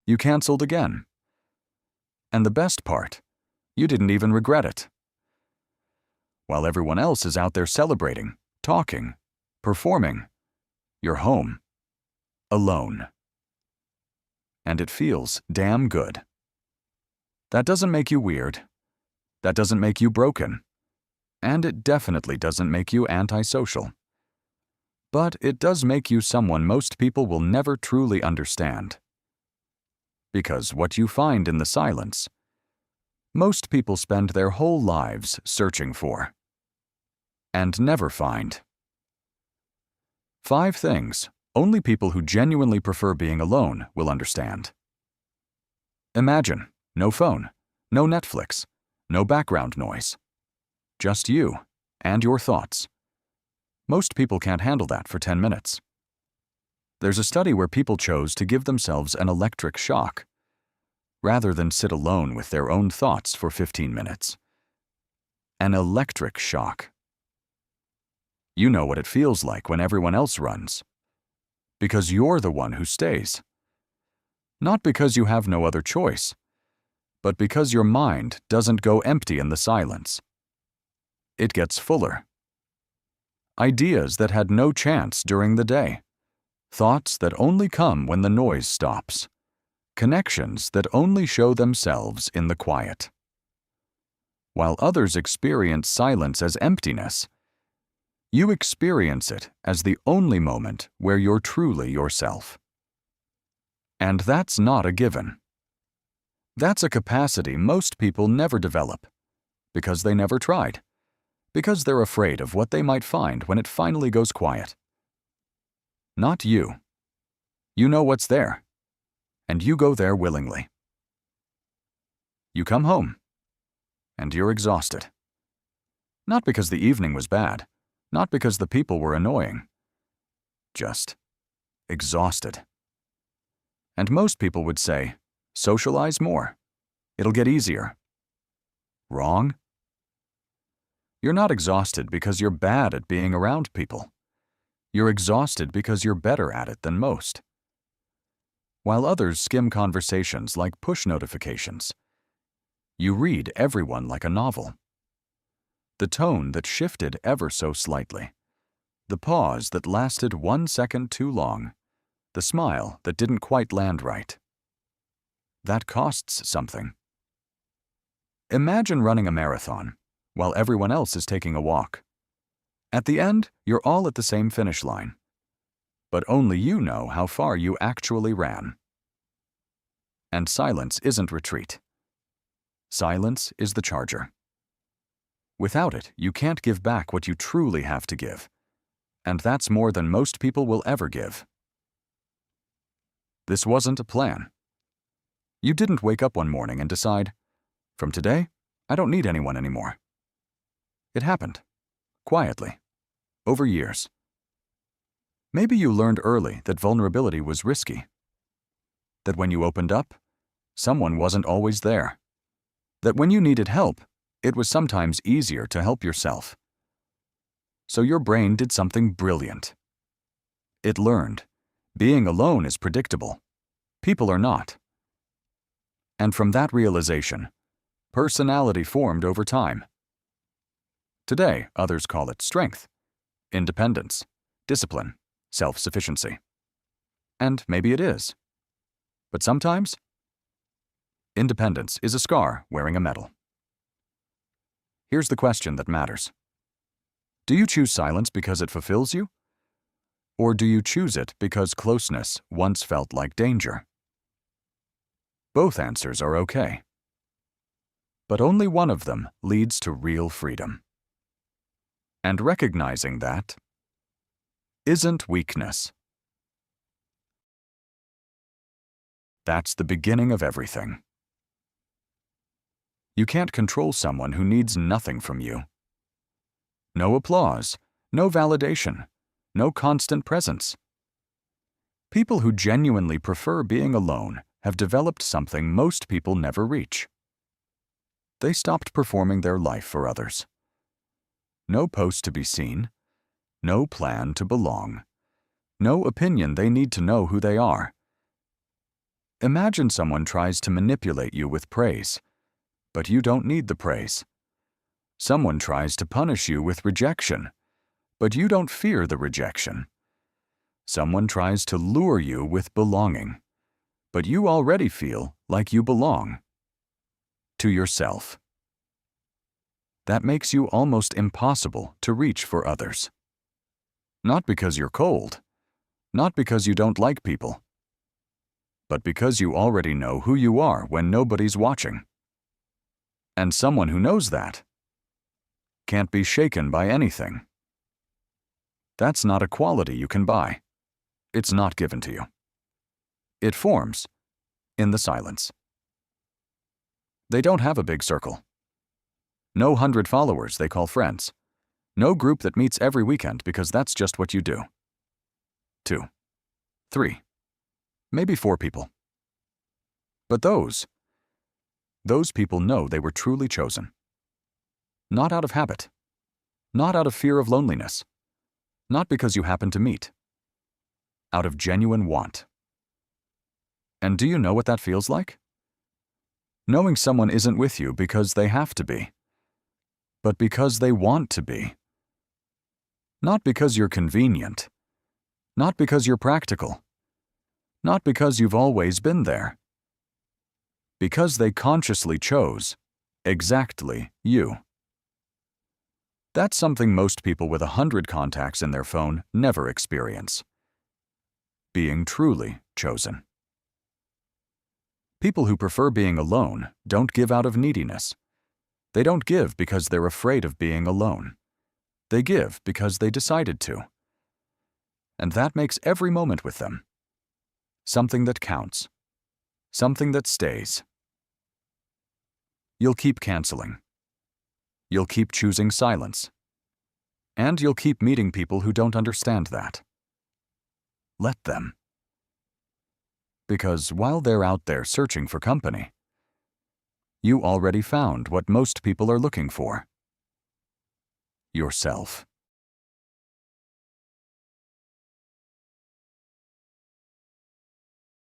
You canceled again. And the best part, you didn't even regret it. While everyone else is out there celebrating, talking, performing, you're home, alone. And it feels damn good. That doesn't make you weird. That doesn't make you broken. And it definitely doesn't make you antisocial. But it does make you someone most people will never truly understand. Because what you find in the silence, most people spend their whole lives searching for. And never find. 5 things only people who genuinely prefer being alone will understand. Imagine, no phone, no Netflix, no background noise. Just you and your thoughts. Most people can't handle that for 10 minutes. There's a study where people chose to give themselves an electric shock, rather than sit alone with their own thoughts for 15 minutes. An electric shock. You know what it feels like when everyone else runs. Because you're the one who stays. Not because you have no other choice, but because your mind doesn't go empty in the silence. It gets fuller. Ideas that had no chance during the day. Thoughts that only come when the noise stops. Connections that only show themselves in the quiet. While others experience silence as emptiness, you experience it as the only moment where you're truly yourself. And that's not a given. That's a capacity most people never develop, because they never tried, because they're afraid of what they might find when it finally goes quiet. Not you. You know what's there, and you go there willingly. You come home, and you're exhausted. Not because the evening was bad, not because the people were annoying. Just exhausted. And most people would say, socialize more. It'll get easier. Wrong. You're not exhausted because you're bad at being around people. You're exhausted because you're better at it than most. While others skim conversations like push notifications, you read everyone like a novel. The tone that shifted ever so slightly, the pause that lasted 1 second too long, the smile that didn't quite land right. That costs something. Imagine running a marathon while everyone else is taking a walk. At the end, you're all at the same finish line, but only you know how far you actually ran. And silence isn't retreat. Silence is the charger. Without it, you can't give back what you truly have to give, and that's more than most people will ever give. This wasn't a plan. You didn't wake up one morning and decide, from today, I don't need anyone anymore. It happened, quietly, over years. Maybe you learned early that vulnerability was risky, that when you opened up, someone wasn't always there, that when you needed help, it was sometimes easier to help yourself. So your brain did something brilliant. It learned, being alone is predictable. People are not. And from that realization, personality formed over time. Today, others call it strength, independence, discipline, self-sufficiency. And maybe it is. But sometimes, independence is a scar wearing a medal. Here's the question that matters. Do you choose silence because it fulfills you? Or do you choose it because closeness once felt like danger? Both answers are okay. But only one of them leads to real freedom. And recognizing that isn't weakness. That's the beginning of everything. You can't control someone who needs nothing from you. No applause, no validation, no constant presence. People who genuinely prefer being alone have developed something most people never reach. They stopped performing their life for others. No post to be seen, no plan to belong, no opinion they need to know who they are. Imagine someone tries to manipulate you with praise, but you don't need the praise. Someone tries to punish you with rejection, but you don't fear the rejection. Someone tries to lure you with belonging, but you already feel like you belong. To yourself. That makes you almost impossible to reach for others. Not because you're cold, not because you don't like people, but because you already know who you are when nobody's watching. And someone who knows that can't be shaken by anything. That's not a quality you can buy. It's not given to you. It forms in the silence. They don't have a big circle. No 100 followers they call friends. No group that meets every weekend because that's just what you do. 2, 3, maybe 4 people. But those people know they were truly chosen. Not out of habit. Not out of fear of loneliness. Not because you happen to meet. Out of genuine want. And do you know what that feels like? Knowing someone isn't with you because they have to be, but because they want to be. Not because you're convenient. Not because you're practical. Not because you've always been there. Because they consciously chose exactly you. That's something most people with 100 contacts in their phone never experience. Being truly chosen. People who prefer being alone don't give out of neediness. They don't give because they're afraid of being alone. They give because they decided to. And that makes every moment with them something that counts, something that stays. You'll keep canceling. You'll keep choosing silence. And you'll keep meeting people who don't understand that. Let them. Because while they're out there searching for company, you already found what most people are looking for. Yourself.